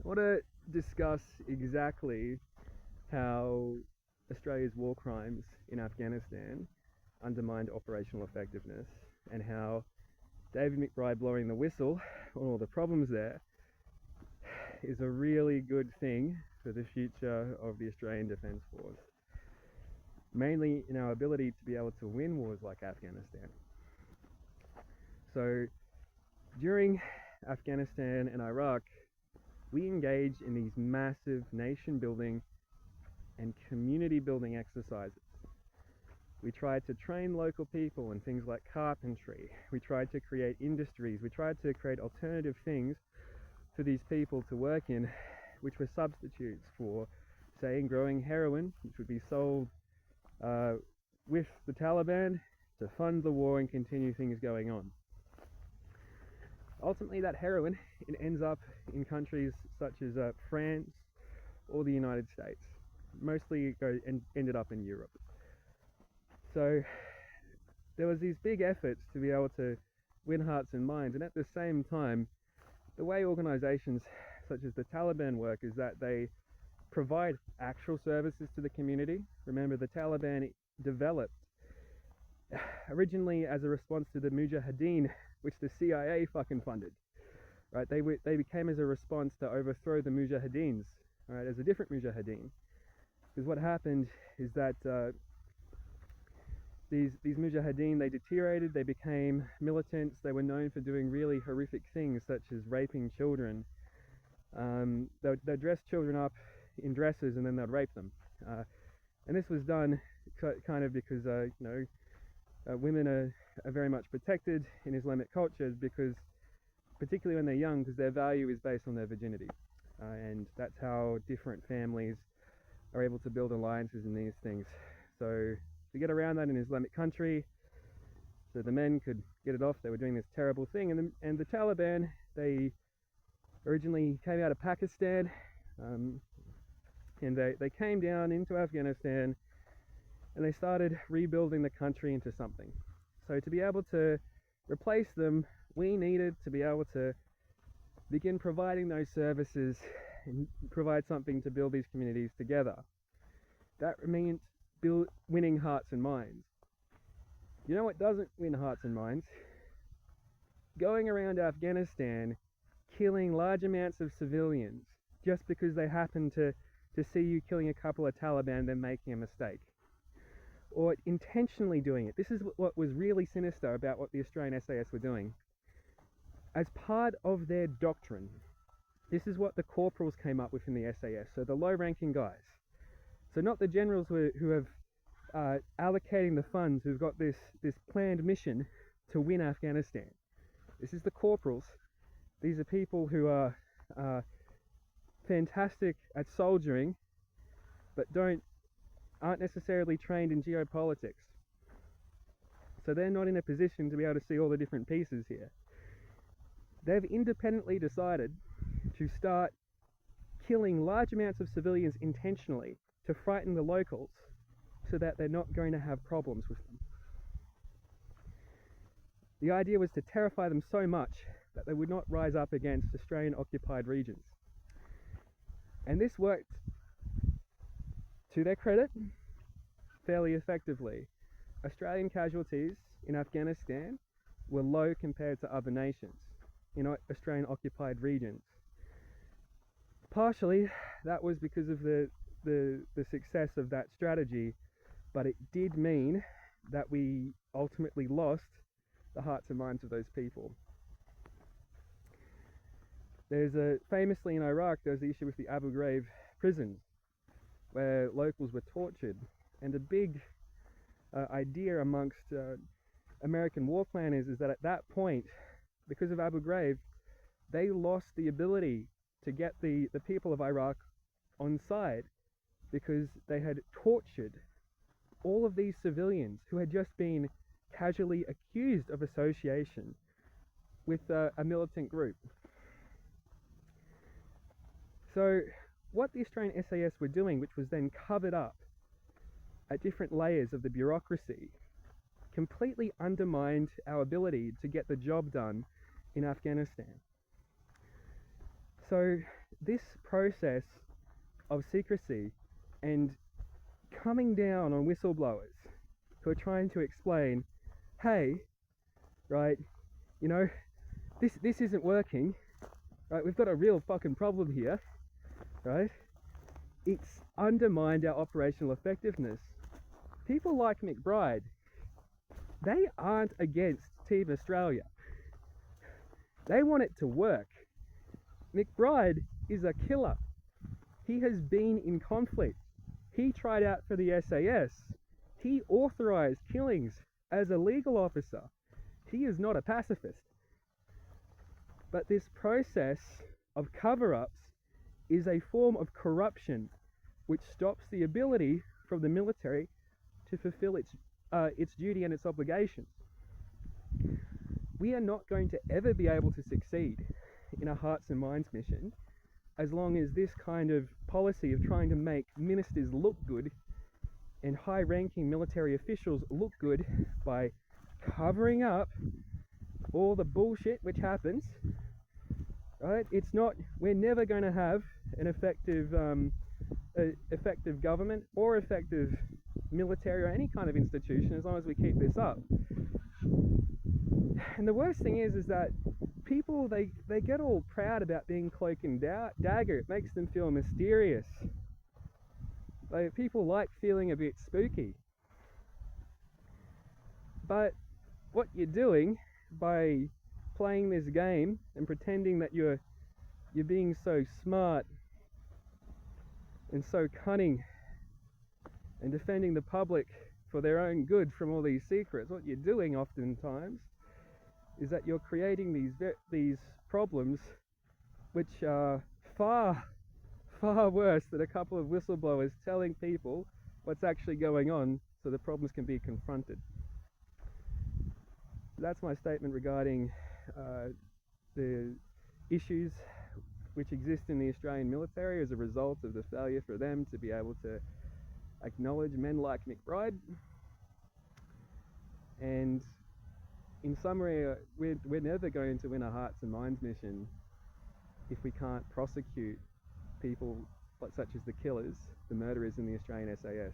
want to discuss exactly how Australia's war crimes in Afghanistan undermined operational effectiveness, and how David McBride blowing the whistle on all the problems there is a really good thing for the future of the Australian Defence Force, mainly in our ability to be able to win wars like Afghanistan. So during Afghanistan and Iraq, we engaged in these massive nation building and community building exercises. We tried to train local people in things like carpentry. We tried to create industries. We tried to create alternative things for these people to work in, which were substitutes for, say, growing heroin, which would be sold with the Taliban to fund the war and continue things going on. Ultimately, that heroin, it ends up in countries such as France or the United States. Mostly it ended up in Europe. So there was these big efforts to be able to win hearts and minds, and at the same time, the way organizations such as the Taliban work is that they provide actual services to the community. Remember, the Taliban developed originally as a response to the Mujahideen, which the CIA fucking funded. Right? They became as a response to overthrow the Mujahideens, right, as a different Mujahideen. Because what happened is that these Mujahideen, they deteriorated, they became militants, they were known for doing really horrific things such as raping children. They'd dress children up in dresses and then they'd rape them. And this was done kind of because, women are very much protected in Islamic cultures, because particularly when they're young, because their value is based on their virginity. And that's how different families are able to build alliances in these things. So to get around that in an Islamic country, so the men could get it off, they were doing this terrible thing. And the Taliban, they originally came out of Pakistan, and they came down into Afghanistan, and they started rebuilding the country into something. So to be able to replace them, we needed to be able to begin providing those services and provide something to build these communities together. That meant winning hearts and minds. You know what doesn't win hearts and minds? Going around Afghanistan, killing large amounts of civilians just because they happen to see you killing a couple of Taliban, then making a mistake. Or intentionally doing it. This is what was really sinister about what the Australian SAS were doing. As part of their doctrine, this is what the corporals came up with in the SAS, so the low-ranking guys. So not the generals who have allocating the funds, who've got this planned mission to win Afghanistan. This is the corporals. These are people who are fantastic at soldiering, but aren't necessarily trained in geopolitics. So they're not in a position to be able to see all the different pieces here. They've independently decided to start killing large amounts of civilians intentionally to frighten the locals, so that they're not going to have problems with them. The idea was to terrify them so much that they would not rise up against Australian occupied regions. And this worked, to their credit, fairly effectively. Australian casualties in Afghanistan were low compared to other nations in Australian occupied regions. Partially, that was because of the success of that strategy, but it did mean that we ultimately lost the hearts and minds of those people. Famously in Iraq, there's the issue with the Abu Ghraib prisons, where locals were tortured. And a big idea amongst American war planners is that at that point, because of Abu Ghraib, they lost the ability to get the people of Iraq on side, because they had tortured all of these civilians who had just been casually accused of association with a militant group. So what the Australian SAS were doing, which was then covered up at different layers of the bureaucracy, completely undermined our ability to get the job done in Afghanistan. So this process of secrecy and coming down on whistleblowers who are trying to explain, hey, right, you know, this isn't working, right? We've got a real fucking problem here, right? It's undermined our operational effectiveness. People like McBride, they aren't against Team Australia. They want it to work. McBride is a killer. He has been in conflict. He tried out for the SAS. He authorized killings as a legal officer. He is not a pacifist. But this process of cover-ups is a form of corruption which stops the ability from the military to fulfill its duty and its obligations. We are not going to ever be able to succeed in a hearts and minds mission as long as this kind of policy of trying to make ministers look good and high-ranking military officials look good by covering up all the bullshit which happens, right? It's not, we're never going to have an effective government or effective military or any kind of institution as long as we keep this up. And the worst thing is that people, they get all proud about being cloak and dagger. It makes them feel mysterious. Like, people like feeling a bit spooky. But what you're doing by playing this game and pretending that you're being so smart and so cunning and defending the public for their own good from all these secrets, what you're doing oftentimes is that you're creating these problems which are far worse than a couple of whistleblowers telling people what's actually going on so the problems can be confronted. That's my statement regarding the issues which exist in the Australian military as a result of the failure for them to be able to acknowledge men like McBride. And in summary, we're never going to win a hearts and minds mission if we can't prosecute people such as the killers, the murderers in the Australian SAS.